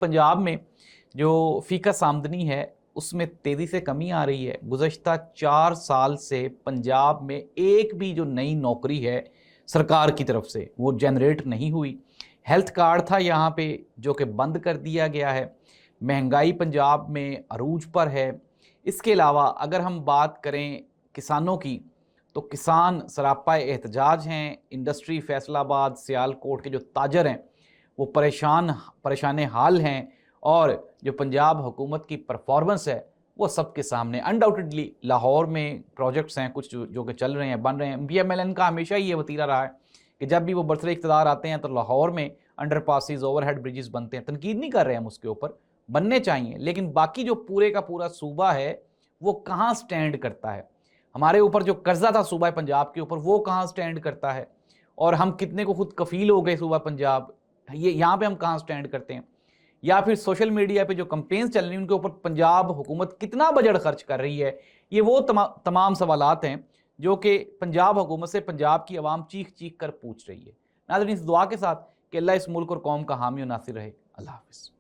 पंजाब में जो फीकस आमदनी है उसमें तेज़ी से कमी आ रही है। गुज़श्ता 4 साल से पंजाब में एक भी जो नई नौकरी है सरकार की तरफ से वो जनरेट नहीं हुई। हेल्थ कार्ड था यहाँ पे जो कि बंद कर दिया गया है। महंगाई पंजाब में अरूज पर है। इसके अलावा अगर हम बात करें किसानों की, तो किसान सरापा एहतजाज हैं। इंडस्ट्री फैसलाबाद, सियालकोट के जो ताजर हैं वो परेशान हाल हैं, और जो पंजाब हुकूमत की परफॉर्मेंस है वो सबके सामने। अनडाउटेडली लाहौर में प्रोजेक्ट्स हैं कुछ जो कि चल रहे हैं, बन रहे हैं। PMLN का हमेशा ही ये वतीरा रहा है कि जब भी वो बरसरे इक़्तिदार आते हैं तो लाहौर में अंडर पासिस, ओवरहेड ब्रिजेस बनते हैं। तनकीद नहीं कर रहे हैं हम उसके ऊपर, बनने चाहिए, लेकिन बाकी जो पूरे का पूरा सूबा है वो कहाँ स्टैंड करता है? हमारे ऊपर जो कर्जा था सूबा पंजाब के ऊपर वो कहाँ स्टैंड करता है? और हम कितने को खुद कफील हो गए सूबा पंजाब, ये यहाँ पे हम कहाँ स्टैंड करते हैं? या फिर सोशल मीडिया पे जो कंपेन्स चल रही हैं उनके ऊपर पंजाब हुकूमत कितना बजट खर्च कर रही है? ये वो तमाम सवालात हैं जो कि पंजाब हुकूमत से पंजाब की आवाम चीख चीख कर पूछ रही है। नाज़रीन, इस दुआ के साथ कि अल्लाह इस मुल्क और कौम का हामी और नासिर रहे। अल्लाह हाफ़िज़।